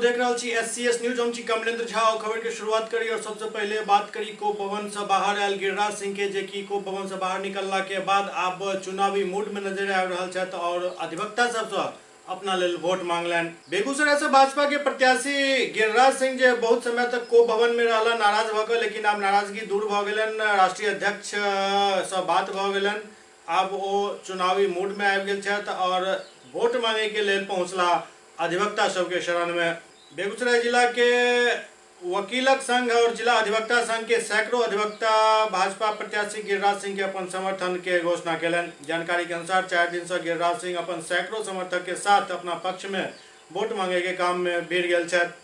देख रहा छी SCS न्यूज। हम छी कमलेंद्र झा और खबर के शुरुआत करी और सबसे पहले बात करी कोप भवन से बाहर आयल गिरिराज सिंह के, जे कि कोप भवन से बाहर निकलला के बाद अब चुनावी मूड में नजर आ रहा छथि और अधिवक्ता सबसे अपना लेल वोट मांगलन। बेगूसराय से भाजपा के प्रत्याशी गिरिराज सिंह जे बहुत समय तक कोप भवन में रहला, नाराज भ गए, लेकिन अब नाराजगी दूर भ गेलन, राष्ट्रीय अध्यक्ष से बात भ गेलन। अब वो चुनावी मूड में आबि गेल छथि और वोट मांगे के लेल पहुंचला अधिवक्ता सबके शरण में। बेगूसराय जिला के वकीलक संघ और जिला अधिवक्ता संघ के सैकड़ों अधिवक्ता भाजपा प्रत्याशी गिरिराज सिंह के अपन समर्थन के घोषणा केलन। जानकारी के अनुसार 4 दिन से गिरिराज सिंह अपन सैकड़ों समर्थक के साथ अपना पक्ष में वोट मांगे के काम में भिड़ गेल छथि।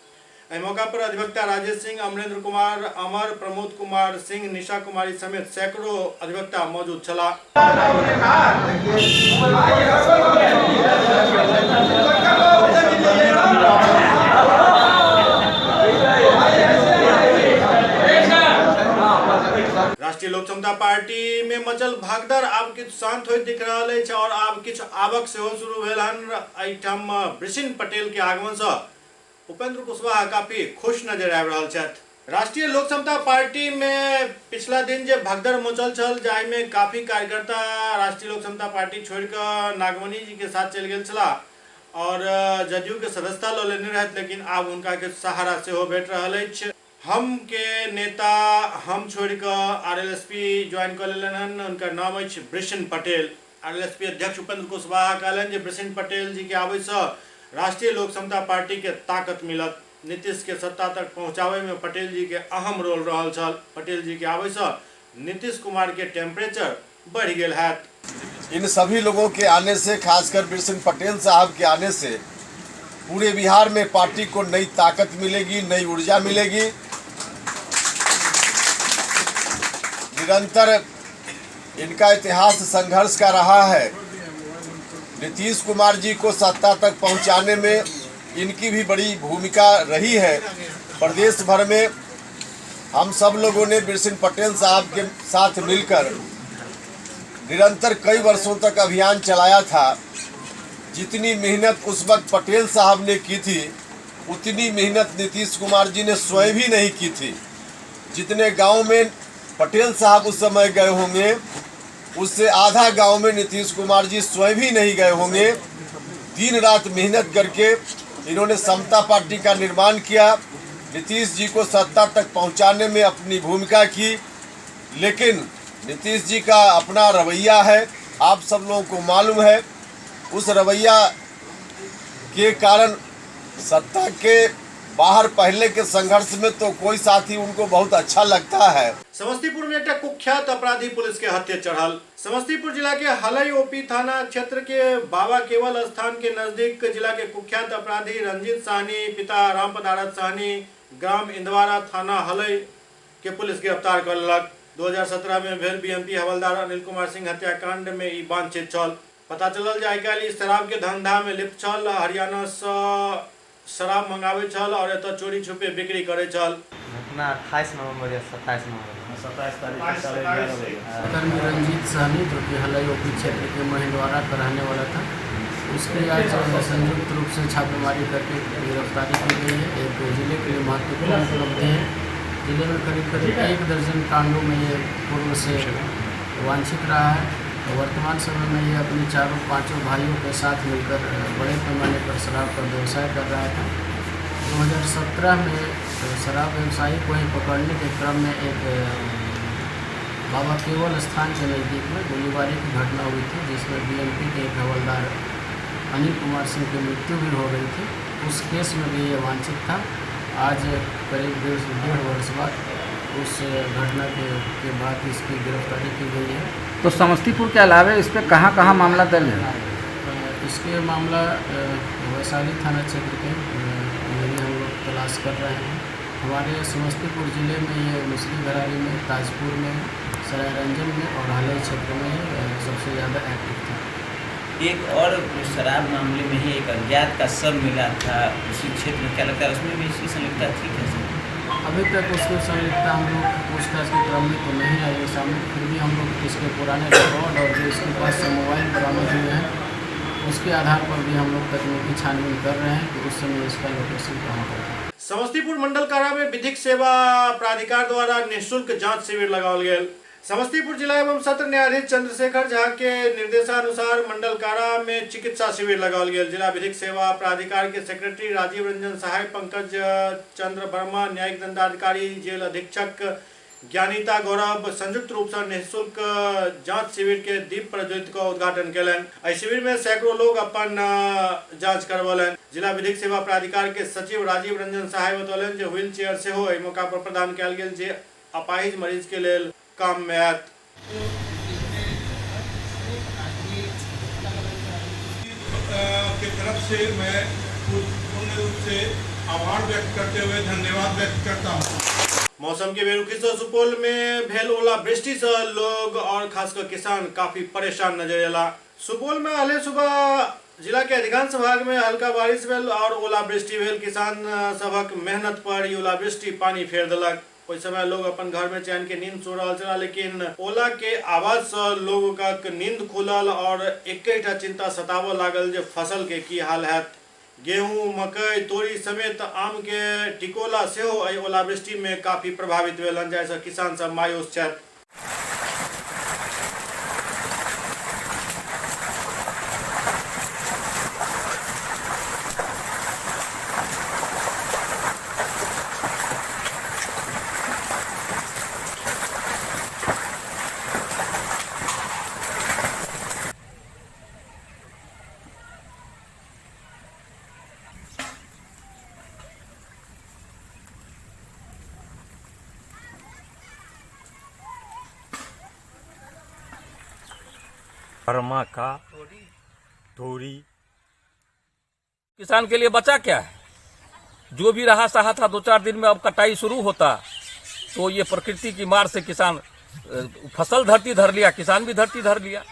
एहि मौका पर अधिवक्ता राजेश सिंह, अमरेंद्र कुमार, अमर, प्रमोद कुमार सिंह, निशा कुमारी समेत सैकड़ों अधिवक्ता मौजूद छला। राष्ट्रीय लोक समता पार्टी में मचल भागदड़ आब किछु शांत होइत दिख रहा है और आब किछु आवक सेहो शुरू भेल हन। एहिठाम वृषिण पटेल के आगमन से उपेंद्र कुशवाहा काफी खुश नजर आबि रहल छथि। राष्ट्रीय लोक समता पार्टी में पिछला दिन जे भगदड़ मचल छल, जाहि में काफी कार्यकर्ता राष्ट्रीय लोक समता पार्टी छोड़ कर नागमणि जी के साथ चल गेल छला और जदयू के सदस्यता ल लेने रहथि, लेकिन आब उनका के सहारा सेहो भेट रहल अछि। हम के नेता हम छोड़ कर RLSP ज्वाइन कर लेलन हन, उनका नाम अछि वृषिण पटेल। RLSP अध्यक्ष उपेंद्र कुशवाहा कहलन जे वृषिण पटेल जी के आबै से राष्ट्रीय लोक समता पार्टी के ताकत मिलत। नीतीश के सत्ता तक पहुंचावे में पटेल जी के अहम रोल रहल छल। पटेल जी के आबै से नीतीश कुमार के टेम्परेचर बढ़ गेल है। इन सभी लोगों के आने से, खासकर वृषिण पटेल साहब के आने से पूरे बिहार में पार्टी को नई ताकत मिलेगी, नई ऊर्जा मिलेगी। निरंतर इनका इतिहास संघर्ष का रहा है। नीतीश कुमार जी को सत्ता तक पहुंचाने में इनकी भी बड़ी भूमिका रही है। प्रदेश भर में हम सब लोगों ने वृषिण पटेल साहब के साथ मिलकर निरंतर कई वर्षों तक अभियान चलाया था। जितनी मेहनत उस वक्त पटेल साहब ने की थी, उतनी मेहनत नीतीश कुमार जी ने स्वयं भी नहीं की थी। जितने गांव में पटेल साहब उस समय गए होंगे, उससे आधा गांव में नीतीश कुमार जी स्वयं भी नहीं गए होंगे। दिन रात मेहनत करके इन्होंने समता पार्टी का निर्माण किया, नीतीश जी को सत्ता तक पहुंचाने में अपनी भूमिका की। लेकिन नीतीश जी का अपना रवैया है, आप सब लोगों को मालूम है। उस रवैया के कारण सत्ता के बाहर पहले के संघर्ष में तो कोई साथी उनको बहुत अच्छा लगता है। समस्तीपुर में एक कुख्यात अपराधी पुलिस के हत्थे चढ़ल। समस्तीपुर जिला के हलई OP थाना क्षेत्र के बाबा केवल स्थान के नजदीक जिला के कुख्यात अपराधी रंजीत साहनी पिता राम पदारथ साहनी ग्राम इंदवारा थाना हलई के पुलिस गिरफ्तार कर लेलक। 2017 में भेल BMP हवलदार अनिल कुमार सिंह हत्याकांड में ई बांछित छल। पता चलल जे आइ काल्हि शराब के धंधा में लिप्त छल, हरियाणा से शराब मंगावे छल और एतऽ चोरी छुपे बिक्री करे छल। घटना 28 नवंबर या 27 तारीख कर्मी रंजीत साहनी, जो कि हलई OP क्षेत्र के महिंदवारा का रहने वाला था, उसकी आज संयुक्त रूप से छापेमारी करके गिरफ्तारी की गई है। एक जिले के लिए महत्वपूर्ण उपलब्धि है। जिले में करीब 1 दर्जन कांडों में ये पूर्व से वांछित रहा है। वर्तमान समय में ये अपने 4-5 भाइयों के साथ मिलकर बड़े पैमाने पर शराब का व्यवसाय कर रहा था। 2017 में शराब व्यवसायी को ही पकड़ने के क्रम में एक बाबा केवल स्थान के नज़दीक में गोलीबारी की घटना हुई थी, जिसमें BMP के एक हवलदार अनिल कुमार सिंह की मृत्यु भी हो गई थी। उस केस में भी ये वांछित था। आज करीब 1.5 वर्ष बाद उस घटना के बाद इसकी गिरफ्तारी की गई है। तो समस्तीपुर के अलावा इस पर कहाँ मामला दर्ज है? इसके मामला वैशाली थाना क्षेत्र के हम लोग तलाश कर रहे हैं। हमारे समस्तीपुर जिले में ये मुसरी घरारी में, ताजपुर में, सरायरंजन में और हलई क्षेत्र में सबसे ज़्यादा एक्टिव था। एक और शराब मामले में ही एक अज्ञात का शव मिला था उसी क्षेत्र में, क्या लगता है उसमें भी इसकी संलिप्तता थी कैसे? अभी तक उसमें संलिप्तता हम लोग पूछताछ के क्रम में तो नहीं आई सामने, फिर भी हम लोग इसके पुराने रिकॉर्ड और जो इसके पास से मोबाइल बरामद हुए हैं उसके आधार पर भी हम लोग तकनीकी छानबीन कर रहे हैं कि उस समय इसका लोकेशन कहाँ पर है। समस्तीपुर मंडल कारा में विधिक सेवा प्राधिकार द्वारा निःशुल्क जांच शिविर लगाओल गेल। समस्तीपुर जिला एवं सत्र न्यायाधीश चंद्रशेखर झा के निर्देशानुसार मंडल कारा में चिकित्सा शिविर लगाओल गेल। जिला विधिक सेवा प्राधिकार के सेक्रेटरी राजीव रंजन सहाय, पंकज चंद्र वर्मा, न्यायिक दंडाधिकारी, जेल अधीक्षक ज्ञानिता गौरव संयुक्त रूप से निःशुल्क जांच शिविर के दीप प्रज्वलित का उद्घाटन कलन। एहि शिविर में सैकड़ों लोग अपन जांच करवलन। जिला विधिक सेवा प्राधिकार के सचिव राजीव रंजन सहाय बतौलन जे व्हील चेयर से हो एहि मौका पर प्रदान कयल गेल जे अपाहिज मरीज के लेल काम में आयत। की तरफ से मैं पूर्ण रूप से आभार व्यक्त करते हुए धन्यवाद व्यक्त करता हूँ। मौसम के बेरुखी से सुपौल में भेल ओलावृष्टि से लोग और खासकर किसान काफी परेशान नजर आला। सुपौल में हाले सुबह जिला के अधिकांश भाग में हल्का बारिश भेल और ओलावृष्टि भेल। किसान सबक मेहनत पर ओलावृष्टि पानी फेर देलक। ओहि समय लोग अपन घर में चैन के नींद सो रहा छला, लेकिन ओला के आवाज से लोगों का नींद खुलल और एकटा चिंता सतावो लागल जे फसल के की हाल हैत। गेहूं, मकई, तोरी समेत आम के टिकोला सेहो एहि ओलावृष्टि में काफी प्रभावित भेलन, जाहिसँ किसान सब मायूस छथि। वर्मा का तोरी किसान के लिए बचा क्या है? जो भी रहा सहा था 2-4 दिन में अब कटाई शुरू होता तो ये प्रकृति की मार से किसान फसल धरती धर लिया, किसान भी धरती धर लिया।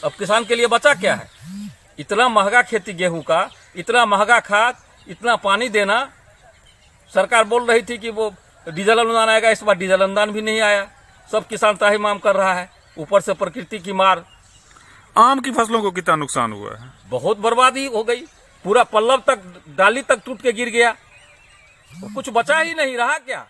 अब किसान के लिए बचा क्या है? इतना महंगा खेती गेहूं का, इतना महंगा खाद, इतना पानी देना। सरकार बोल रही थी कि वो डीजल अनुदान आएगा, इस बार डीजल अनुदान भी नहीं आया। सब किसान ताहीमाम कर रहा है, ऊपर से प्रकृति की मार। आम की फसलों को कितना नुकसान हुआ है? बहुत बर्बादी हो गई, पूरा पल्लव तक, डाली तक टूट के गिर गया, कुछ बचा ही नहीं रहा। क्या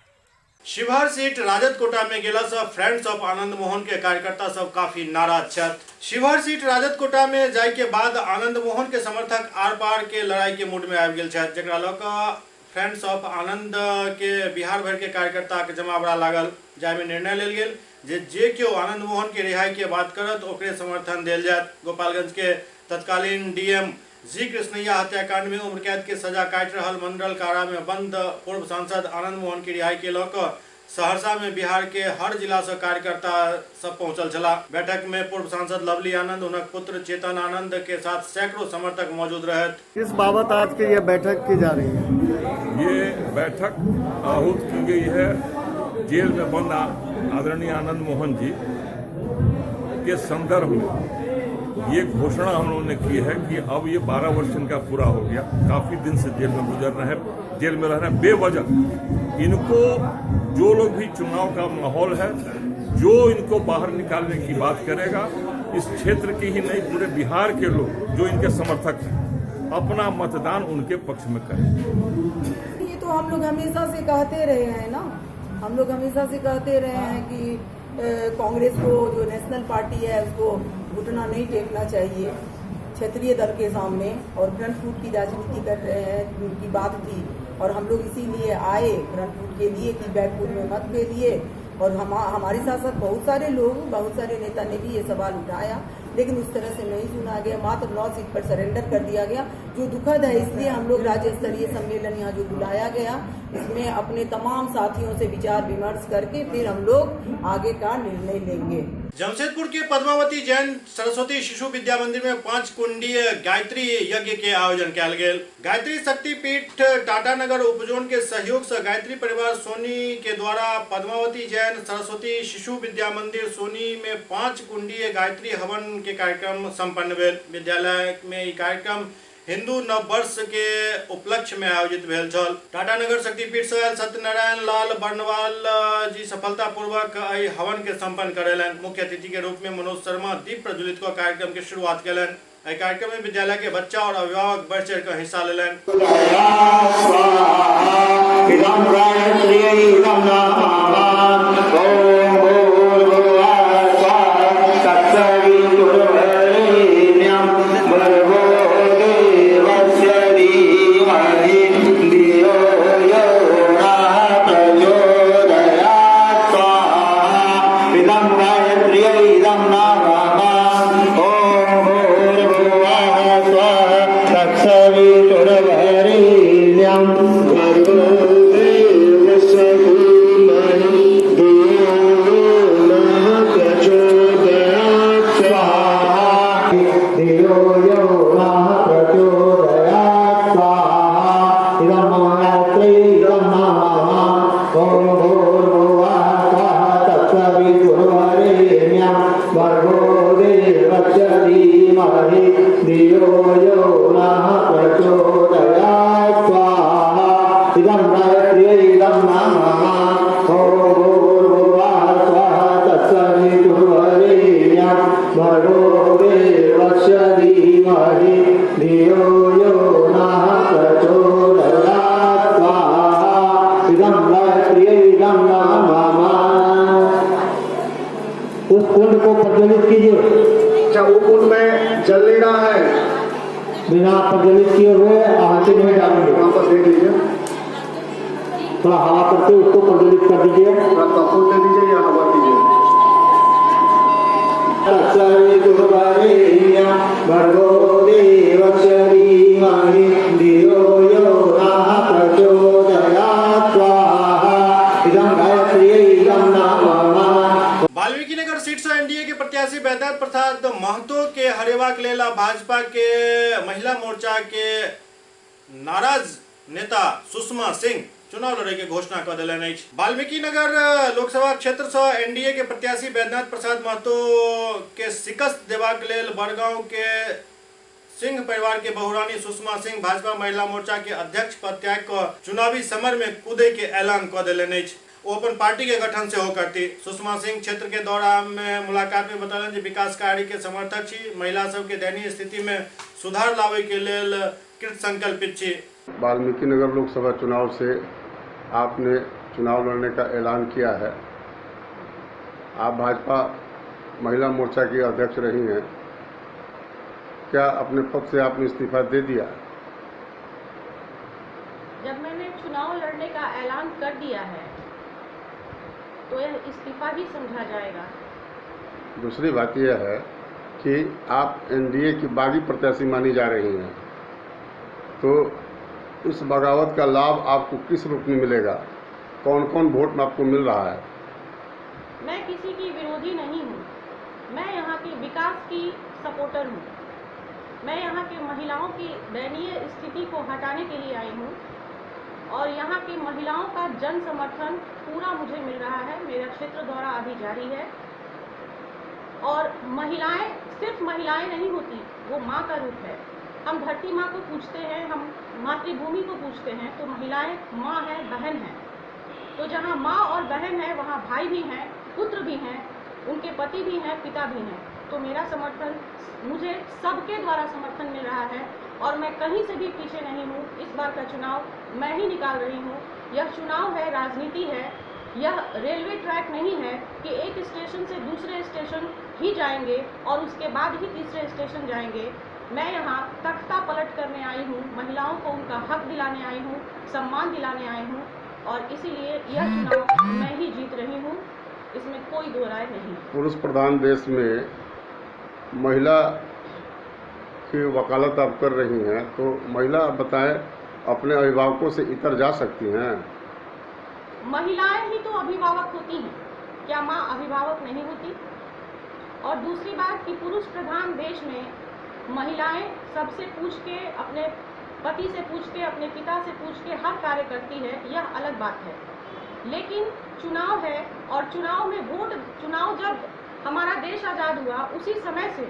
शिवहर सीट राजद कोटा में गेला से फ्रेंड्स ऑफ आनंद मोहन के कार्यकर्ता सब काफी नाराज छथि। शिवहर सीट राजद कोटा में जाय के बाद आनंद मोहन के समर्थक आर पार के लड़ाई के मूड में आबि गेल छथि, जेकरा लऽ कऽ फ्रेंड्स ऑफ आनंद के बिहार भर के कार्यकर्ता के जमावड़ा लागल, जाहिमे निर्णय लेल गेल जे केओ आनंद मोहन के रिहाई के बात करत ओकरे समर्थन देल जायत। गोपालगंज के तत्कालीन डीएम जी कृष्णैया हत्याकांड में उम्र कैद के सजा काटि रहल मंडल कारा में बंद पूर्व सांसद आनंद मोहन की रिहाई के लऽ कऽ सहरसा में बिहार के हर जिला से कार्यकर्ता सब पहुंचल छला। बैठक में पूर्व सांसद लवली आनंद, उनक पुत्र चेतन आनंद के साथ सैकड़ों समर्थक मौजूद रहे। इस बाबत आज की यह बैठक की जा रही है। ये बैठक आहूत की गई है जेल में बंद आदरणीय आनंद मोहन जी के संदर्भ में। ये घोषणा हम लोगों ने की है कि अब ये 12 वर्ष इनका पूरा हो गया, काफी दिन से जेल में गुजर रहे हैं, जेल में रह रहे हैं बेवजह। इनको जो लोग भी चुनाव का माहौल है, जो इनको बाहर निकालने की बात करेगा, इस क्षेत्र के ही नहीं पूरे बिहार के लोग जो इनके समर्थक हैं, अपना मतदान उनके पक्ष में करें। ये तो हम लोग हमेशा से कहते रहे हैं ना, हम लोग हमेशा से कहते रहे हैं कि कांग्रेस को, जो नेशनल पार्टी है, उसको घुटना नहीं टेकना चाहिए क्षेत्रीय दल के सामने, और फ्रंट फुट की राजनीति कर रहे हैं, उनकी बात थी। और हम लोग इसीलिए आए फ्रंट फुट के लिए कि बैकफुट में मत के लिए। और हमारे साथ साथ बहुत सारे लोग, बहुत सारे नेता ने भी ये सवाल उठाया, लेकिन उस तरह से नहीं सुना गया। मात्र 9 सीट पर सरेंडर कर दिया गया, जो दुखद है। इसलिए हम लोग राज्य स्तरीय सम्मेलन यहाँ जो बुलाया गया, इसमें अपने तमाम साथियों से विचार विमर्श करके फिर हम लोग आगे का निर्णय लेंगे। जमशेदपुर के पद्मावती जैन सरस्वती शिशु विद्या मंदिर में 5 कुंडीय गायत्री यज्ञ के आयोजन कयल गेल। गायत्री शक्तिपीठ टाटानगर उपजोन के सहयोग से गायत्री परिवार सोनी के द्वारा पद्मावती जैन सरस्वती शिशु विद्या मंदिर सोनी में 5 कुंडीय गायत्री हवन के कार्यक्रम संपन्न भेल। विद्यालय में ई कार्यक्रम हिंदू नव वर्ष के उपलक्ष्य में आयोजित भेल छल। टाटानगर शक्तिपीठ से सत्यनारायण लाल बर्नवाल जी सफलता पूर्वक हवन के संपन्न करेलन। मुख्य अतिथि के रूप में मनोज शर्मा दीप प्रज्वलित कार्यक्रम के शुरुआत कलन। एहि कार्यक्रम में विद्यालय के बच्चा और अभिभावक बढ़ चढ़ कर हिस्सा लेलन। उस कुंड को प्रज्वलित कीजिए। अच्छा, वो कुंड में जल लेना है, बिना प्रज्वलित किए हुए आहुति नहीं डालेंगे। वापस दे दीजिए, थोड़ा हवा करके उसको प्रज्वलित कर दीजिए। थोड़ा कपूर दे दीजिए या हवा दीजिए। भर्गो देवस्य धीमहि धियो यो नः प्रचोदयात् स्वाहा। इदं गायत्र्यै इदं नमः। वाल्मीकि नगर सीट से एनडीए के प्रत्याशी बैद्यनाथ प्रसाद महतो के हरेवाक लेला भाजपा के महिला मोर्चा के नाराज नेता सुषमा सिंह चुनाव लड़े के घोषणा कर दिलन अछि। वाल्मीकि नगर लोकसभा क्षेत्र से एनडीए के प्रत्याशी बैद्यनाथ प्रसाद महतो के शिकस्त देबाक लेल बड़गांव के सिंह परिवार के बहुरानी सुषमा सिंह भाजपा महिला मोर्चा के अध्यक्ष पद त्याग कर चुनावी समर में कूदे के ऐलान कर दिलन अछि। वो अपन पार्टी के गठन से हो करती। सुषमा सिंह क्षेत्र के दौरा में मुलाकात में बतौलन विकास कार्य के समर्थक छी, महिला सब के दयनीय स्थिति में सुधार लावे के लेल कृत संकल्पित छी। वाल्मीकि नगर लोकसभा चुनाव से आपने चुनाव लड़ने का ऐलान किया है। आप भाजपा महिला मोर्चा की अध्यक्ष रही हैं, क्या अपने पद से आपने इस्तीफा दे दिया? जब मैंने चुनाव लड़ने का ऐलान कर दिया है तो यह इस्तीफा ही समझा जाएगा। दूसरी बात यह है कि आप एनडीए की बागी प्रत्याशी मानी जा रही हैं, तो इस बगावत का लाभ आपको किस रूप में मिलेगा? कौन कौन वोट में आपको मिल रहा है? मैं किसी की विरोधी नहीं हूँ, मैं यहाँ के विकास की सपोर्टर हूँ। मैं यहाँ के महिलाओं की दयनीय स्थिति को हटाने के लिए आई हूँ और यहाँ की महिलाओं का जन समर्थन पूरा मुझे मिल रहा है। मेरा क्षेत्र दौरा अभी जारी है और महिलाएं सिर्फ महिलाएं नहीं होती, वो माँ का रूप है। हम धरती माँ को पूजते हैं, हम मातृभूमि को पूजते हैं, तो महिलाएं माँ है, बहन है। तो जहाँ माँ और बहन है वहाँ भाई भी हैं, पुत्र भी हैं, उनके पति भी हैं, पिता भी हैं। तो मेरा समर्थन, मुझे सबके द्वारा समर्थन मिल रहा है और मैं कहीं से भी पीछे नहीं हूँ। इस बार का चुनाव मैं ही निकाल रही हूँ। यह चुनाव है, राजनीति है। यह रेलवे ट्रैक नहीं है कि एक स्टेशन से दूसरे स्टेशन ही जाएंगे और उसके बाद ही तीसरे स्टेशन जाएंगे। मैं यहाँ तख्ता पलट करने आई हूँ, महिलाओं को उनका हक दिलाने आई हूँ, सम्मान दिलाने आई हूँ और इसीलिए यह चुनाव मैं ही जीत रही हूँ, इसमें कोई दो राय नहीं। पुरुष प्रधान देश में महिला की वकालत आप कर रही हैं, तो महिला आप बताएं अपने अभिभावकों से इतर जा सकती हैं? महिलाएं ही तो अभिभावक होती हैं, क्या माँ अभिभावक नहीं होती? और दूसरी बात कि पुरुष प्रधान देश में महिलाएं सबसे पूछ के, अपने पति से पूछ के, अपने पिता से पूछ के हर कार्य करती है, यह अलग बात है। लेकिन चुनाव है और चुनाव में वोट, चुनाव जब हमारा देश आज़ाद हुआ उसी समय से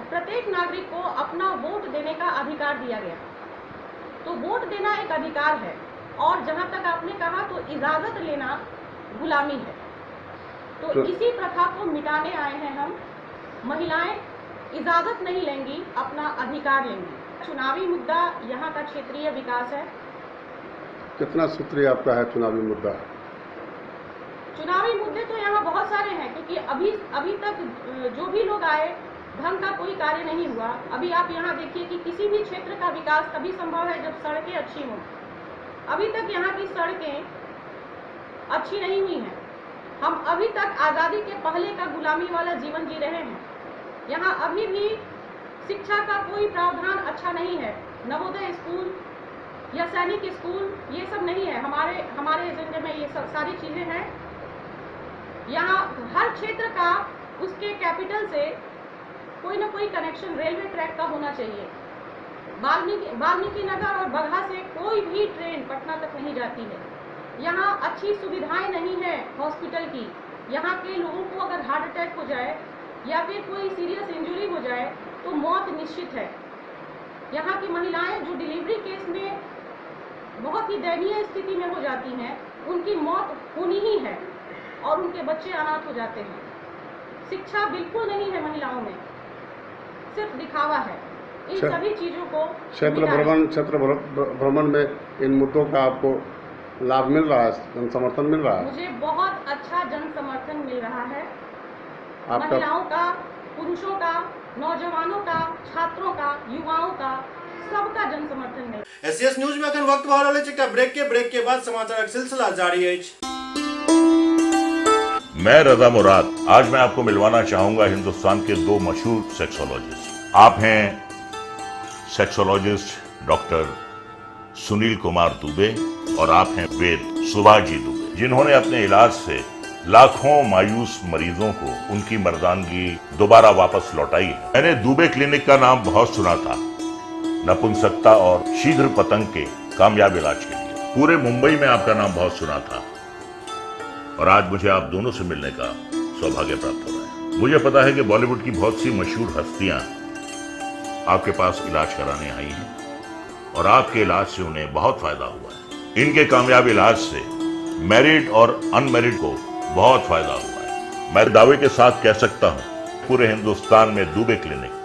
प्रत्येक नागरिक को अपना वोट देने का अधिकार दिया गया। तो वोट देना एक अधिकार है और जहाँ तक आपने कहा तो इजाज़त लेना गुलामी है। तो इसी प्रथा को मिटाने आए हैं हम। महिलाएं इजाज़त नहीं लेंगी, अपना अधिकार लेंगी। चुनावी मुद्दा यहाँ का क्षेत्रीय विकास है। कितना सूत्रीय आपका है चुनावी मुद्दा? चुनावी मुद्दे तो यहाँ बहुत सारे हैं, क्योंकि अभी तक जो भी लोग आए ढंग का कोई कार्य नहीं हुआ। अभी आप यहाँ देखिए कि किसी भी क्षेत्र का विकास तभी संभव है जब सड़कें अच्छी हों। अभी तक यहाँ की सड़कें अच्छी नहीं हुई हैं। हम अभी तक आज़ादी के पहले का गुलामी वाला जीवन जी रहे हैं। यहाँ अभी भी शिक्षा का कोई प्रावधान अच्छा नहीं है। नवोदय स्कूल या सैनिक स्कूल ये सब नहीं है। हमारे एजेंडे में ये सब सारी चीज़ें हैं। यहाँ हर क्षेत्र का उसके कैपिटल से कोई ना कोई कनेक्शन रेलवे ट्रैक का होना चाहिए। वाल्मीकि नगर और बगहा से कोई भी ट्रेन पटना तक नहीं जाती है। यहाँ अच्छी सुविधाएं नहीं है हॉस्पिटल की। यहाँ के लोगों को अगर हार्ट अटैक हो जाए या फिर कोई सीरियस इंजरी हो जाए तो मौत निश्चित है। यहाँ की महिलाएं जो डिलीवरी केस में बहुत ही दयनीय स्थिति में हो जाती हैं, उनकी मौत होनी ही है और उनके बच्चे अनाथ हो जाते हैं। शिक्षा बिल्कुल नहीं है महिलाओं में, सिर्फ दिखावा है। इन सभी चीजों को क्षेत्र भ्रमण में इन मुद्दों का आपको लाभ मिल रहा है, जन समर्थन मिल रहा है? मुझे बहुत अच्छा जन समर्थन मिल रहा है। महिलाओं का, पुरुषों का, नौजवानों का, छात्रों का, युवाओं का, सबका जन समर्थन है। एसएस न्यूज में अखन वक्त भऽ रहल अछि एकटा ब्रेक के बाद समाचारक सिलसिला जारी अछि। मैं रजा मुराद आज मैं आपको मिलवाना चाहूंगा हिंदुस्तान के दो मशहूर सेक्सोलॉजिस्ट। आप हैं सेक्सोलॉजिस्ट डॉक्टर सुनील कुमार दुबे और आप हैं वेद सुभाष जी दुबे, जिन्होंने अपने इलाज से लाखों मायूस मरीजों को उनकी मर्दानगी दोबारा वापस लौटाई है। मैंने दुबे क्लिनिक का नाम बहुत सुना था नपुंसकता और शीघ्र पतंग के कामयाब इलाज के लिए। पूरे मुंबई में आपका नाम बहुत सुना था और आज मुझे आप दोनों से मिलने का सौभाग्य प्राप्त हो रहा है। मुझे पता है कि बॉलीवुड की बहुत सी मशहूर हस्तियां आपके पास इलाज कराने आई हैं और आपके इलाज से उन्हें बहुत फायदा हुआ है। इनके कामयाब इलाज से मैरिड और अनमैरिड को बहुत फायदा हुआ है। मैं दावे के साथ कह सकता हूं पूरे हिंदुस्तान में दुबे क्लिनिक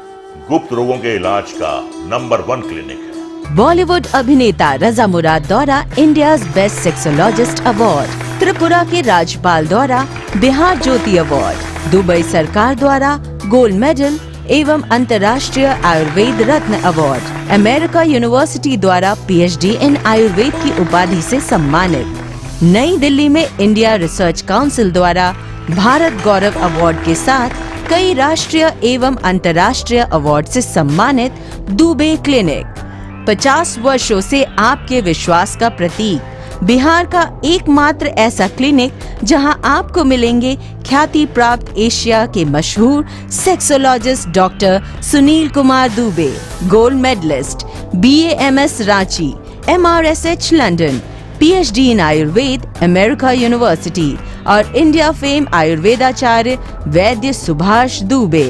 गुप्त रोगों के इलाज का नंबर 1 क्लिनिक है। बॉलीवुड अभिनेता रजा मुराद द्वारा India best sexologist award, Tripura के राज्यपाल द्वारा बिहार ज्योति अवार्ड, दुबई सरकार द्वारा गोल्ड मेडल एवं अंतर्राष्ट्रीय आयुर्वेद रत्न अवार्ड, अमेरिका यूनिवर्सिटी द्वारा PhD इन आयुर्वेद की उपाधि से सम्मानित, नई दिल्ली में इंडिया रिसर्च काउंसिल द्वारा भारत गौरव अवार्ड के साथ कई राष्ट्रीय एवं अंतर्राष्ट्रीय अवार्ड से सम्मानित दुबे क्लिनिक 50 वर्षों से आपके विश्वास का प्रतीक, बिहार का एकमात्र ऐसा क्लिनिक जहां आपको मिलेंगे ख्याति प्राप्त एशिया के मशहूर sexologist doctor Sunil Kumar Dubey, gold medalist, BAMS Ranchi, MRSH London, PhD in Ayurveda America university और इंडिया फेम आयुर्वेदाचार्य वैद्य सुभाष दुबे।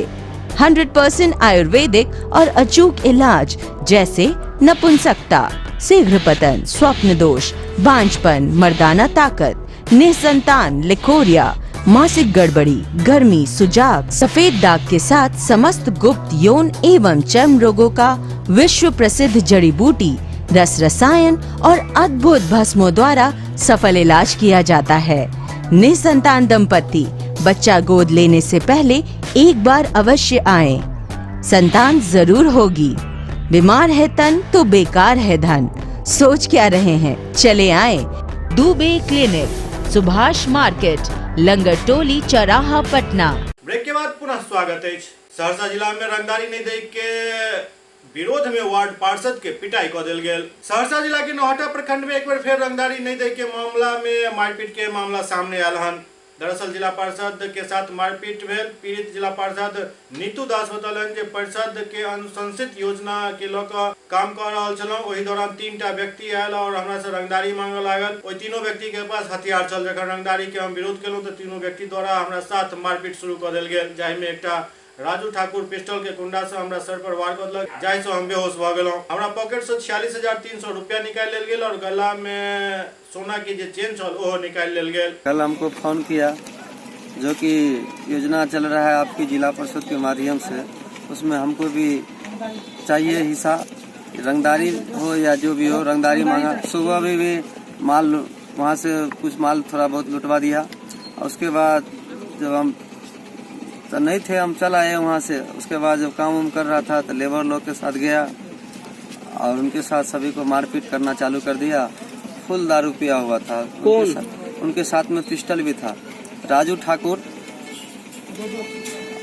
100% आयुर्वेदिक और अचूक इलाज जैसे नपुंसकता, शीघ्र पतन, स्वप्न दोष, बांझपन, मर्दाना ताकत, निसंतान, लिकोरिया, मासिक गड़बड़ी, गर्मी, सुजाग, सफेद दाग के साथ समस्त गुप्त यौन एवं चर्म रोगों का विश्व प्रसिद्ध जड़ी बूटी, रस रसायन और अद्भुत भस्मों द्वारा सफल इलाज किया जाता है। निसंतान दंपति बच्चा गोद लेने से पहले एक बार अवश्य आएं। संतान जरूर होगी। बीमार है तन तो बेकार है धन। सोच क्या रहे हैं, चले आए दुबे क्लिनिक, सुभाष मार्केट, लंगर टोली, चौराहा, पटना। ब्रेक के बाद पुनः स्वागत है। सहरसा जिला में रंगदारी नहीं दे के विरोध में वार्ड पार्षद के पिटाई कऽ देल गेल। सहरसा जिला के नौहटा प्रखंड में एक बार फिर रंगदारी नहीं दे के मामला में मारपीट के मामला सामने आयल हन। दरअसल जिला पार्षद के साथ मारपीट भेल। पीड़ित जिला पार्षद नीतू दास बतौलन जे परिषद के अनुशंसित योजना के लेकर काम कर रहा छलौं। ओहि दौरान 3टा व्यक्ति आयल और हमरा से रंगदारी मांगे लागल। ओहि तीनों व्यक्ति के पास हथियार छल। जखन रंगदारी के हम विरोध केलहुं तो तीनों व्यक्ति द्वारा हमरा साथ मारपीट शुरू कर देल गेल, जाहि में एकटा राजू ठाकुर पिस्टल के कुंडा से हमरा सर पर वार कर दिलक, जाहि से हम बेहोश भ गेलहुं। हमरा पॉकेट से 46,300 रुपया निकाल लेल गेल और गला में सोना की जो चेन छल ओहो निकाल लेल गेल। कल हमको फोन किया जो कि योजना चल रहा है आपकी जिला परिषद के माध्यम से उसमें हमको भी चाहिए हिस्सा, रंगदारी हो या जो भी हो, रंगदारी मांगा। सुबह भी माल वहाँ से कुछ माल थोड़ा बहुत लुटवा दिया, और उसके बाद जब हम तो नहीं थे, हम चल आए वहाँ से। उसके बाद जब काम वाम कर रहा था तो लेबर लोग के साथ गया और उनके साथ सभी को मारपीट करना चालू कर दिया। फुल दारू पिया हुआ था। कौन? उनके साथ में पिस्टल भी था। राजू ठाकुर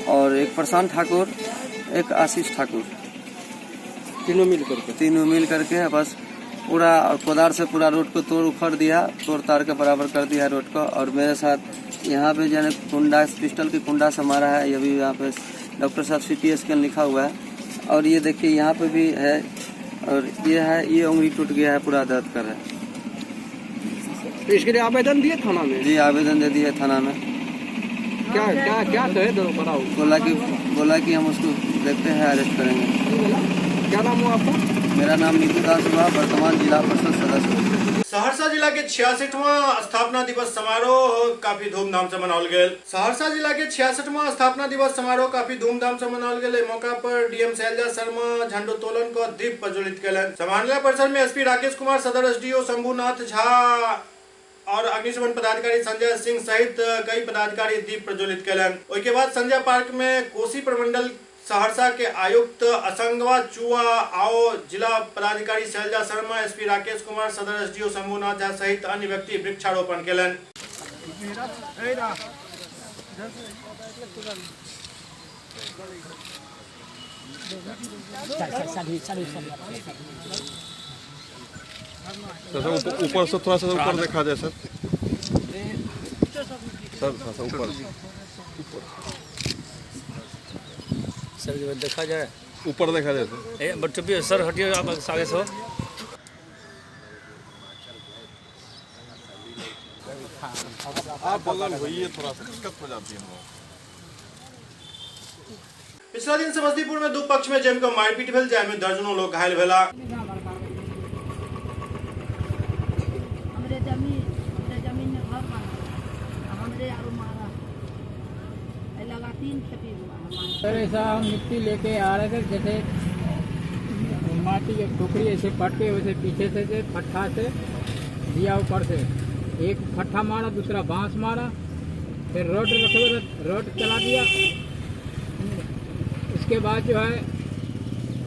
और एक प्रशांत ठाकुर, एक आशीष ठाकुर, तीनों मिल करके बस पूरा कोदार से पूरा रोड को तोड़ उखड़ दिया, तोड़ तार के बराबर कर दिया रोड को। और मेरे साथ यहाँ पे जो कुंडा, पिस्टल की कुंडा से मारा है। ये भी यहाँ पे डॉक्टर साहब CT स्कैन लिखा हुआ है। और ये देखिए यहाँ पे भी है, और ये है, ये उंगली टूट गया है, पूरा दर्द कर रहा है। तो इसके लिए आवेदन दिए थाना में? जी आवेदन दे दिए थाना में। क्या क्या क्या कहे दोनों बताओ? बोला कि हम उसको देखते हैं, अरेस्ट करेंगे। क्या नाम हुआ आपका? मेरा नाम नीतू दास हुआ, वर्तमान जिला परिषद सदस्य। सहरसा जिला के 66वां स्थापना दिवस समारोह काफी धूमधाम से मनाओल गया। सहरसा जिला के 66वां स्थापना दिवस समारोह काफी धूमधाम से मनाओल गया। मौका पर DM शैलजा शर्मा झंडोत्तोलन को दीप प्रज्वलित कलन। समारोह परिसर में SP राकेश कुमार, सदर SDO शंभुनाथ झा और अग्निशमन पदाधिकारी संजय सिंह सहित कई पदाधिकारी दीप प्रज्वलित कलन। उसके बाद संजय पार्क में कोसी प्रमंडल सहरसा के आयुक्त असंगवा चुआ आओ, जिला पदाधिकारी शैलजा शर्मा, SP राकेश कुमार, सदर SDO शंभुनाथ झा सहित अन्य व्यक्ति वृक्षारोपण केलन। ऊपर से थोड़ा सा ऊपर देखा जाए सर। सर ऊपर सर देखा जाए, ऊपर देखा जाए सर। बट सर हटिए आप आगे से। आप बगल होइए, थोड़ा सा दिक्कत हो जाती है। पिछला दिन समस्तीपुर में दो पक्ष में जमकर मारपीट भेल, जाय में दर्जनों लोग घायल भेला। सर ऐसा हम मिट्टी लेके आ रहे थे, जैसे माटी की टोकरी ऐसे पट के वैसे पीछे से फट्ठा से दिया, ऊपर से एक फट्ठा मारा, दूसरा बांस मारा, फिर रोड रखे हुए रोड चला दिया। उसके बाद जो है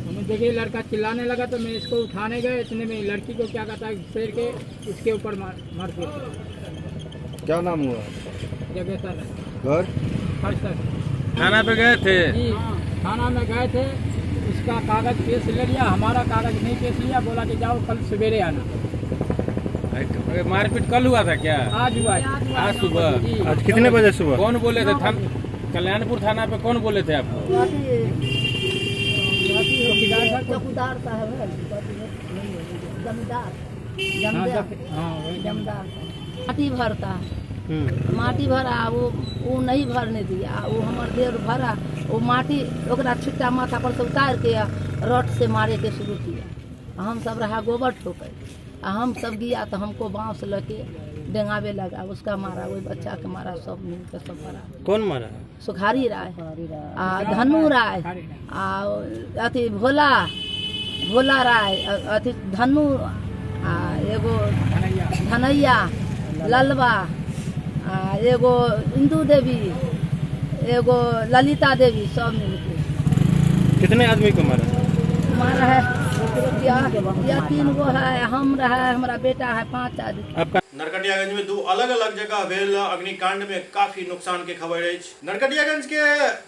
हमें देखिए लड़का चिल्लाने लगा, तो मैं इसको उठाने गए, इतने में लड़की को क्या कहता है शेर के इसके ऊपर मार दिया। क्या नाम हुआ? जगह सर घर सर। थाना पे गए थे? जी थाना में गए थे, इसका कागज पेश ले लिया, हमारा कागज नहीं पेश लिया, बोला कि जाओ कल सवेरे आना। मारपीट कल हुआ था क्या? आज हुआ। आज सुबह? आज कितने बजे सुबह? कौन बोले थे? कल्याणपुर थाना पे कौन बोले थे आपको? चौकीदार साहब है, जमींदार माटी भरता, माटी भरा, वो नहीं भरने दिया, वो हमारे देर भरा, वो माटी ओकरा छिट्टा माथा पर से उतार के रट से मारे के शुरू किया। हम सब रहा गोबर ठोकर, हम सब गया तो हमको बाँस लेके डेंगावे लगा, उसका मारा, वही बच्चा के मारा, सब मिल के सब मारा। कौन मारा? सुखारी राय, धनु राय, अथी भोला राय, अथी धनु, एगो धनैया, ललवा, एगो इंदू देवी, एगो ललिता देवी, सब मिलके। कितने आदमी को मारा? मारा है या 3 गो है, हम रहा है, हमारा बेटा है, 5 आदमी। नरकटियागंज में दो अलग अलग जगह भेल अग्निकांड में काफी नुकसान के खबर है। नरकटियागंज के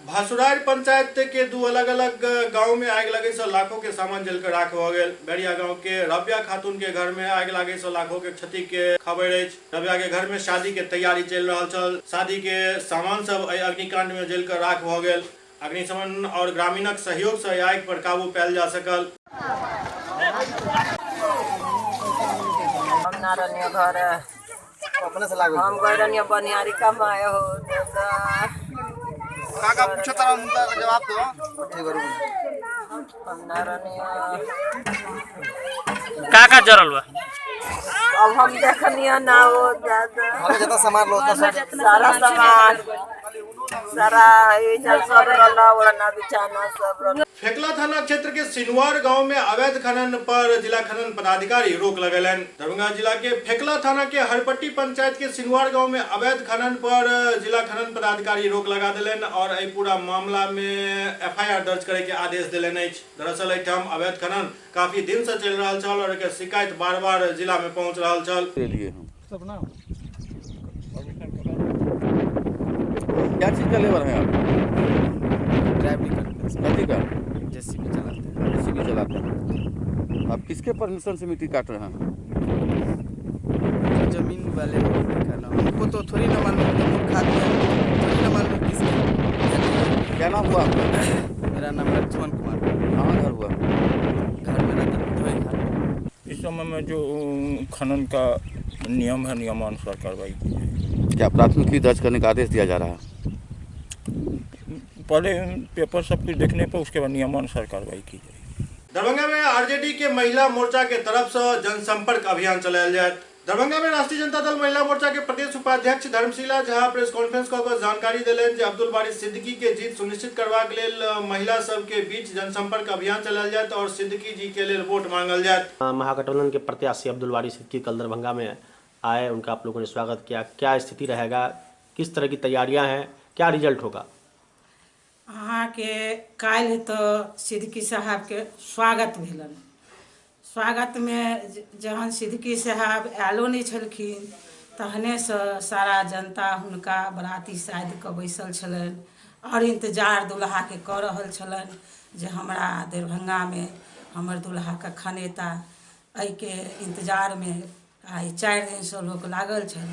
भासुरार पंचायत के दो अलग अलग गांव में आग लगे से लाखों के सामान जलकर राख हो गए। बैरिया गांव के रबिया खातून के घर में आग लगे से लाखों के क्षति के खबर है। रबिया के घर में शादी के तैयारी चल रहा चल, शादी के सामान सब अग्निकांड में जलकर राख हो गए। अग्निशमन और ग्रामीणक सहयोग से आग पर काबू पायल जा सकल। घर अपने से लागल, हम गरनिया बनियारी कमाए हो काका पूछो तारा मुद्दा का जवाब दो। ठीक है, हम नारनिया काका जरल बा। अब हम देखनिया ना हो दादा, हम जता सामान लो, सारा सामान सारा सब रहला ओरना बिछाना सब रहला। फेकला थाना क्षेत्र के सिनवार गांव में अवैध खनन पर जिला खनन पदाधिकारी रोक लगेलन। दरभंगा जिला के फेकला थाना के हरपट्टी पंचायत के सिनवार गांव में अवैध खनन पर जिला खनन पदाधिकारी रोक लगा दिलन और एहि पूरा मामला में FIR दर्ज करे के आदेश दिलन अछि। दरअसल एहिठाम अवैध खनन काफी दिन से चल रहा छल और एकर शिकायत बार बार जिला में पहुंच रहा छल। क्या चीज का लेबर है आप? ड्राइवरी करते का जेसीबी चलाते हैं। जेसीबी चलाते हैं। आप किसके परमिशन से मिट्टी काट रहे हैं? जमीन वाले हमको तो थोड़ी ना मालूम, हम खाते हैं थोड़ी ना मालूम किसके। क्या नाम हुआ आपका? मेरा नाम लक्ष्मण कुमार। कहाँ घर हुआ? घर मेरा धोई। इस समय में जो खनन का नियम है नियमानुसार कार्रवाई की जाए। क्या प्राथमिकी दर्ज करने का आदेश दिया जा रहा है? पहले पेपर सब कुछ देखने पर उसके बाद नियमानुसार कार्रवाई की जाए। दरभंगा में RJD के महिला मोर्चा के तरफ से जनसंपर्क अभियान चलायल जाए। दरभंगा में राष्ट्रीय जनता दल महिला मोर्चा के प्रदेश उपाध्यक्ष धर्मशिला झा प्रेस कॉन्फ्रेंस कऽ जानकारी देलनि जे अब्दुल बारी सिद्दीकी के जीत सुनिश्चित करबाक लेल महिला सब के बीच जनसंपर्क अभियान चलायल जाए और सिद्दीकी जी के लेल वोट मांगल जाए। महागठबंधन के प्रत्याशी अब्दुल बारी सिद्दीकी कल दरभंगा में आए, उनका आप लोगों ने स्वागत किया। क्या स्थिति रहेगा, किस तरह की तैयारियां हैं, क्या रिजल्ट होगा? अहाँ के काल्हि तो सिद्दीकी साहब के स्वागत भेलन। स्वागत में जहन सिद्दीकी साहब आयलो नहीं छलखिन तहने से सारा जनता हुनका बराती साइड के बैसल छलनि और इंतजार दुल्हा के कऽ रहल छलनि जे हमरा दरभंगा में हमर दुल्हा के खनेता। एहि के इंतजार में आई 4 दिन से लोग लागल छल।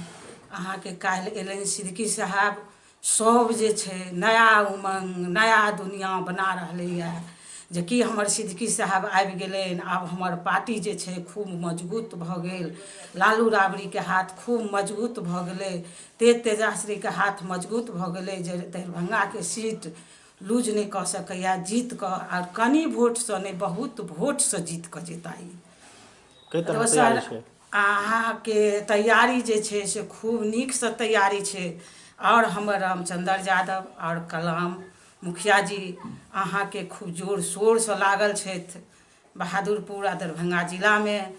अहाँ के काल्हि एलनि सिद्दीकी साहब, सब जे छै नया उमंग नया दुनिया बना रहलैए जे कि हमर सिद्दीकी साहब आबि गेलनि। आब हमर पार्टी जे छै खूब मजबूत भऽ गेल। लालू राबड़ी के हाथ खूब मजबूत भऽ गेलै, तेजाश्री के हाथ मजबूत भऽ गेलै जे दरभंगा के सीट लूज नहीं कऽ सकैया, जीत कऽ और कनी वोट से नहीं बहुत वोट से जीत कऽ जिताई। दोसर अहाँ के तैयारी जे छै से खूब नीक से तैयारी छै और हमर रामचंद्र यादव और कलाम मुखिया जी अहाँ के खूब जोर शोर से लागल छथि बहादुरपुर आ दरभंगा जिला में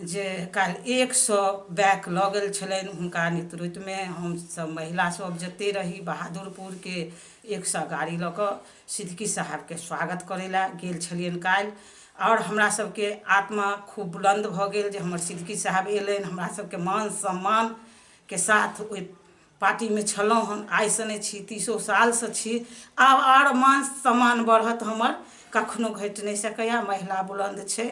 जे काल्हि 100 बैक लऽ गेल छलनि हुनका नेतृत्व में। हम सब महिला सब जते रही बहादुरपुर के 100 गाड़ी लऽ कऽ सिद्दीकी साहब के स्वागत करे ला गेल छलियनि काल्हि और हमरा सबके आत्मा खूब बुलंद भऽ गेल जे हमर सिद्दीकी साहब एलनि। हमरा सबके मान सम्मान के साथ ओहि पार्टी में छलहुँ हन, आइ से नहीं छी 30 साल से छी। आब और मान सम्मान बढ़त हमर, कखनो घटि नहीं सकैया। महिला बुलंद छै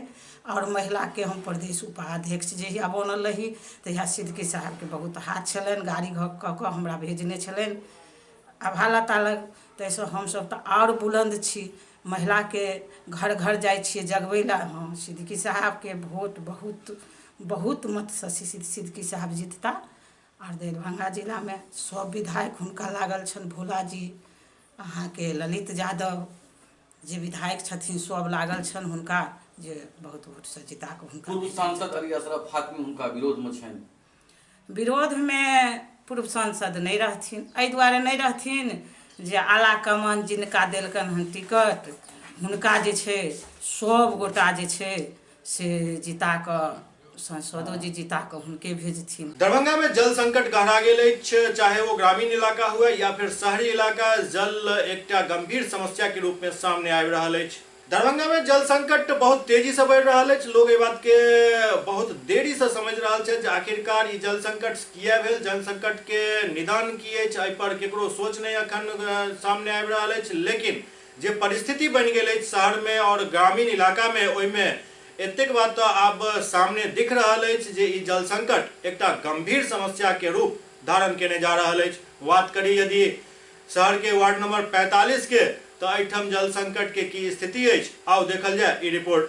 और महिला के हम प्रदेश उपाध्यक्ष जहिया बनल रही तहिया सिद्दीकी साहब के बहुत हाथ छलनि, गाड़ी कऽ कऽ हमरा भेजने छलनि। आब हालत अलग तैसे हम सब तो और बुलंद छी। महिला के घर घर जाइ छियै जगबै ला। हाँ, सिद्दीकी साहब के वोट बहुत मत से सिद्दीकी साहब जीतता और दरभंगा जिला में सब विधायक हुनका लागल छन। भोला जी अहाँ के ललित यादव जे विधायक छथिन सब लागल छन हुनका जे बहुत वोट से जिता के हुनका। पूर्व सांसद अली अशरफ हाकिम हुनका विरोध में छन। विरोध में पूर्व सांसद नहीं रहथिन, एहि दुआरे नहीं रहथिन जे आला कमान जिनका देलकन हन टिकट हुनका जे छै सब गोटा जे छै से जिता कऽ सांसदो जी जिता कऽ हुनके भेजथिन। दरभंगा में जल संकट गहरा गेल अछि, चाहे वो ग्रामीण इलाका हुए या फिर शहरी इलाका। जल एकटा गंभीर समस्या के रूप में सामने आबि रहल अछि। दरभंगा में जल संकट बहुत तेजी से बढ़ि रहल अछि। लोग एहि बात के बहुत देरी से समझ रहल छै जे आखिरकार ई जल संकट किया भेल, जल संकट के निदान की अछि, एहि पर केकरो सोच नहीं अखन सामने आबि रहल अछि। लेकिन जे परिस्थिति बनि गेल अछि शहर में और ग्रामीण इलाका में, ओहिमे एतेक बात तो आब सामने दिख रहल अछि जे ई जल संकट एकटा गंभीर समस्या के रूप धारण केने जा रहल अछि। बात करी यदि शहर के वार्ड नंबर 45 के तो एहिठाम जल संकट के की स्थिति अछि, आओ देखल जाए ई रिपोर्ट।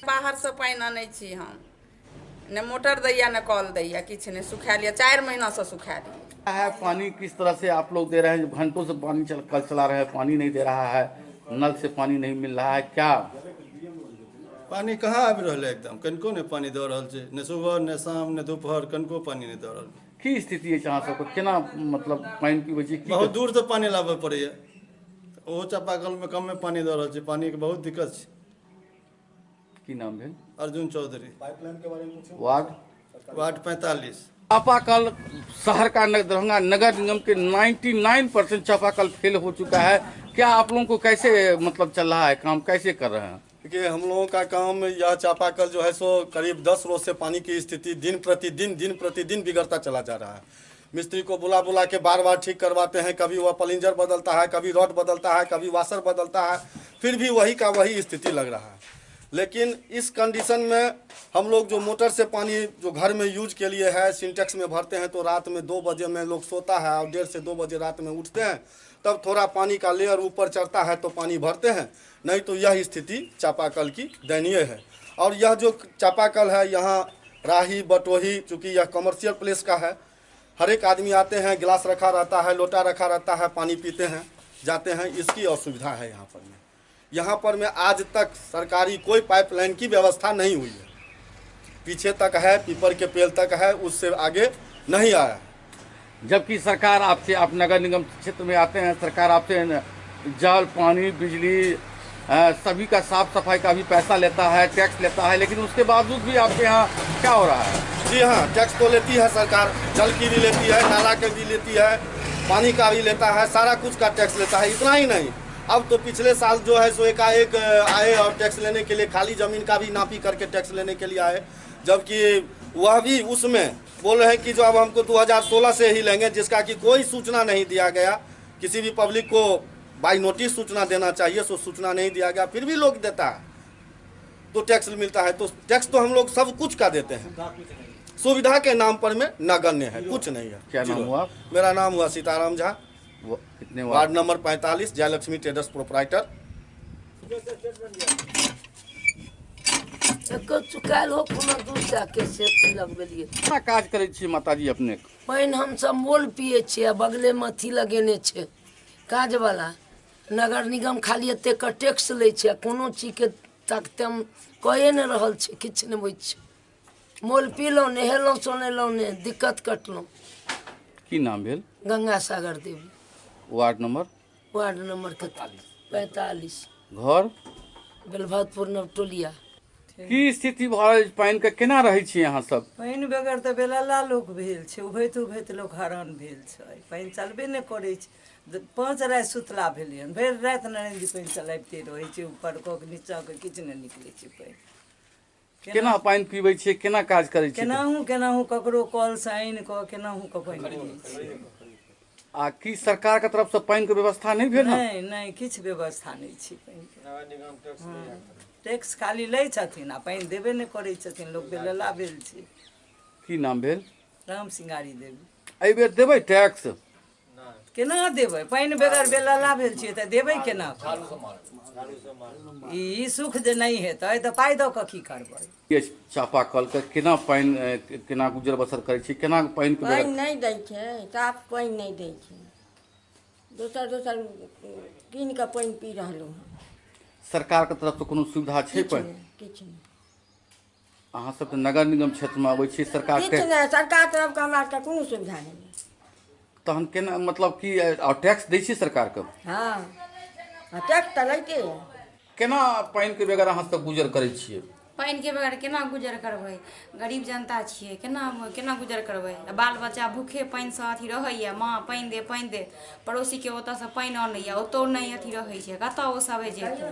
बाहर से पानी आनै छी हम, ने मोटर दैया ने कल दैया, किछ ने सुखा लिया, 4 महीना से सुखा लिया है। पानी किस तरह से आप लोग दे रहे हैं? घंटों से पानी कल चला रहे हैं, पानी नहीं दे रहा है। नल से पानी नहीं मिल रहा है, क्या पानी कहाँ आबि रहल है? एकदम कनको ने पानी दऽ रहल छै, ने सुबह ने शाम ने दोपहर कनको पानी नहीं दऽ रहल। की स्थिति है अहाँ सबके? केना मतलब पानी पीबै छी? बहुत दूर से पानी लाबऽ पड़ैया, ओहो चापाकल में कम में पानी दऽ रहल छै, पानी के बहुत दिक्कत छै। की नाम भेल? अर्जुन चौधरी। पाइपलाइन के बारे में वार्ड 45। चापाकल शहर का दरभंगा नगर निगम के 99% चापाकल फेल हो चुका है। क्या आप लोगों को कैसे मतलब चल रहा है काम, कैसे कर रहे हैं? देखिए हम लोगों का काम यह चापाकल जो है सो करीब 10 रोज से पानी की स्थिति दिन प्रतिदिन बिगड़ता चला जा रहा है। मिस्त्री को बुला बुला के बार बार ठीक करवाते हैं, कभी वह प्लिंजर बदलता है, कभी रॉड बदलता है, कभी वाशर बदलता है, फिर भी वही का वही स्थिति लग रहा है। लेकिन इस कंडीशन में हम लोग जो मोटर से पानी जो घर में यूज के लिए है सिंटेक्स में भरते हैं, तो रात में 2 बजे में लोग सोता है और 1:30 से 2 बजे रात में उठते हैं, तब थोड़ा पानी का लेयर ऊपर चढ़ता है तो पानी भरते हैं, नहीं तो यह स्थिति चापाकल की दयनीय है। और यह जो चापाकल है यहाँ राही बटोही, चूँकि यह कमर्शियल प्लेस का है, हर एक आदमी आते हैं, गिलास रखा रहता है, लोटा रखा रहता है, पानी पीते हैं जाते हैं, इसकी असुविधा है यहाँ पर में। यहाँ पर में आज तक सरकारी कोई पाइपलाइन की व्यवस्था नहीं हुई है, पीछे तक है, पीपर के पेड़ तक है, उससे आगे नहीं आया। जबकि सरकार आपसे, आप नगर निगम क्षेत्र में आते हैं, सरकार आपसे जल पानी बिजली सभी का साफ सफाई का भी पैसा लेता है, टैक्स लेता है, लेकिन उसके बावजूद भी आपके यहाँ क्या हो रहा है? जी हाँ, टैक्स तो लेती है सरकार, जल की भी लेती है, नाला के भी लेती है, पानी का भी लेता है, सारा कुछ का टैक्स लेता है। इतना ही नहीं, अब तो पिछले साल जो है सो एकाएक आए और टैक्स लेने के लिए खाली ज़मीन का भी नापी करके टैक्स लेने के लिए आए, जबकि वह भी उसमें बोल रहे हैं कि जो अब हमको 2016 से ही लेंगे, जिसका कि कोई सूचना नहीं दिया गया। किसी भी पब्लिक को बाई नोटिस सूचना देना चाहिए, सो सूचना नहीं दिया गया, फिर भी लोग देता है तो टैक्स मिलता है। तो टैक्स तो हम लोग सब कुछ का देते हैं, सुविधा के नाम पर में नगण्य है, कुछ नहीं है। क्या नाम हुआ? मेरा नाम हुआ सीताराम झा, कितने ward number 45, Jayalakshmi traders proprietor. क्या काज करे छी माताजी अपने? पानि हमसब मोल पिए छियै, बगले में अथी लगेने छै काज वाला, नगर निगम खाली एतेक टैक्स लै छै, कोनो चीज के तकते कहे नहि रहल छै, किछु नहि होइ छै। मोल पीलहुँ, नहेलहुँ सोनेलहुँ नहि, दिक्कत कटलहुँ। की नाम भेल? Ganga Sagar Devi. Ward number? Ward number 45। घर? बेलभद्रपुर नवटोलिया। की स्थिति भऽ पानि के केना रहै छी अहाँ सब? पानि बगैर तऽ बेलला लोक भेल छै, उभैत उभैत लोक हैरान भेल छै, पानि चलबे नहि करै छै। 5 राति सुतला भेलियन, भरि राति नारायण जी पानि चलाबिते रहै छै, ऊपर कऽ नीचा के किछु नहि निकलै छै पानि। केना पानि पीबै छियै, केना काज करै छियै? केनाहू ककरो कल से आनि कऽ केनाहू कऽ पानि पीबै छियै। आ की सरकार के तरफ से पानि के व्यवस्था नहीं भेल? नहीं किछु व्यवस्था नहीं छै पानि के। टैक्स खाली लै छथिन आ पानि देबे नहि करै छथिन, लोक बेलला भेल छै। की नाम भेल? राम सिंगारी देवी। एहि बेर देबै टैक्स? केना देबै? पानि बगैर बेलला भेल छियै तऽ देबै केना? ई सुख जे नहीं हेतै तऽ पाइ दऽ कऽ की करबै? ये चापाकल के केना पानि केना गुजर बसर करै छी, केना पानि के? पानि नहीं दै छै, साफ पानि नहीं दै छै, दोसर कीन कऽ पानि पी रहलहुँ हँ। सरकार के तरफ से कोनो सुविधा छै? पानि किछु नहीं। अहाँ सब तऽ नगर निगम क्षेत्र में अबै छी, सरकार किछु नहीं, सरकार तरफ के हमरा आरके कोनो सुविधा नहीं। तहन केना मतलब की टैक्स दै छी सरकार के? हाँ, टैक्स तऽ लैते है। केना पानि के बगैर अहाँ सब गुजर करै छियै? पानि के बगैर केना गुजर करबै? गरीब जनता छियै, केना गुजर करबै? बाल बच्चा भूखे पानि से अथी रहैया, माँ पानि दे, पड़ोसी के ओतऽ से पानि आनैया, ओतौ नहि अथी रहै छै, कतऽ ओ सब जेतै?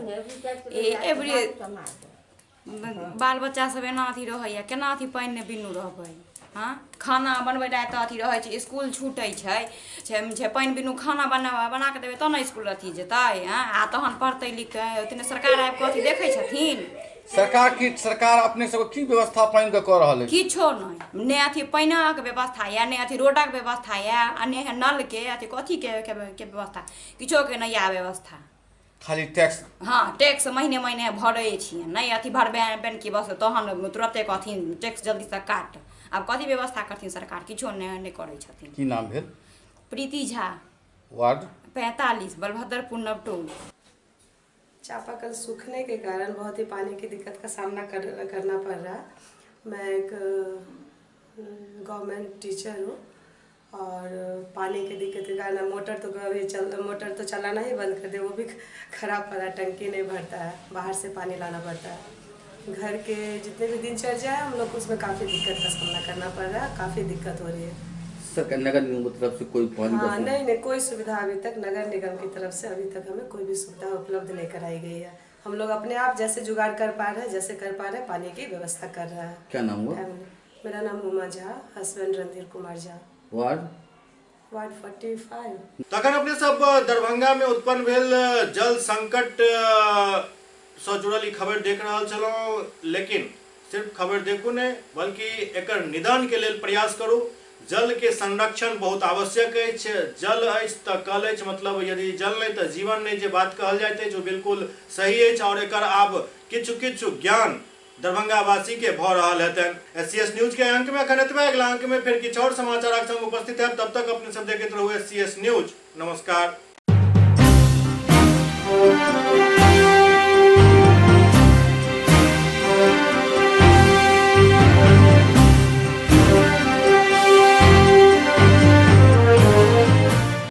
बाल बच्चा सब एना अथी रहैया, केना अथी पानि ने बिनु रहबै? हाँ, खाना बनबै ला तऽ अथी रहै छै, इसकुल छूटै छै पानि बिनु खाना बना के देबै तब ने इसकुल अथी जेतै। आ तहन पढ़तै लिखतै, ओतने सरकार आबि कऽ अथी देखै छथिन? सरकार अपने सबके की व्यवस्था पानि के कऽ रहल है? किछो नहीं, ने अथी पानिक व्यवस्था या ने अथी रोडक व्यवस्था या ने नल के अथी कथी के व्यवस्था, किछो के नहीं व्यवस्था। खाली टैक्स? हाँ, टैक्स महीने भरै छियै, नहीं अथी भरबे की बस तहन तुरंते कहथिन टैक्स जल्दी से काट। आब कथी व्यवस्था करथिन सरकार? किछो नहीं करै छथिन। की नाम भेल? प्रीति झा, वार्ड 45, बलभद्रपुर नवटोल। चापाकल सूखने के कारण बहुत ही पानी की दिक्कत का सामना करना पड़ रहा है। मैं एक गवर्नमेंट टीचर हूँ और पानी की दिक्कत के कारण मोटर तो चलाना ही बंद कर दे, वो भी खराब पड़ा, टंकी नहीं भरता है, बाहर से पानी लाना पड़ता है। घर के जितने भी दिनचर्या है हम लोग को उसमें काफ़ी दिक्कत का सामना करना पड़ रहा है, काफ़ी दिक्कत हो रही है। सरकार नगर निगम की तरफ से कोई पानी हाँ नहीं कोई सुविधा अभी तक नगर निगम की तरफ से अभी तक हमें कोई भी सुविधा उपलब्ध नहीं कराई गई है। हम लोग अपने आप जैसे जुगाड़ कर पा रहे हैं, जैसे कर पा रहे हैं, पानी की व्यवस्था कर रहा है। क्या नाम हुआ? मेरा नाम उमा झा, हस्बैंड रणधीर कुमार झा, वार्ड 45। तखन अपने सब दरभंगा में उत्पन्न भेल जल संकट से जुड़ल खबर देख रहा छलहुँ, लेकिन सिर्फ खबर देखू नहीं बल्कि एकर निदान के लेल प्रयास करू। जल के संरक्षण बहुत आवश्यक है। जल अछि तऽ कल अछि, मतलब यदि जल नहीं तो जीवन नहीं, जे बात कहल जाइत है जो बिल्कुल सही है। और एकर आब किछु ज्ञान दरभंगा वासी के भ रहल हेतन। SCS न्यूज के अंक में अखन एतबे, अगला अंक में फिर किछु और समाचारक संग उपस्थित है। तब तक अपने सब देखते रहू SCS न्यूज। नमस्कार।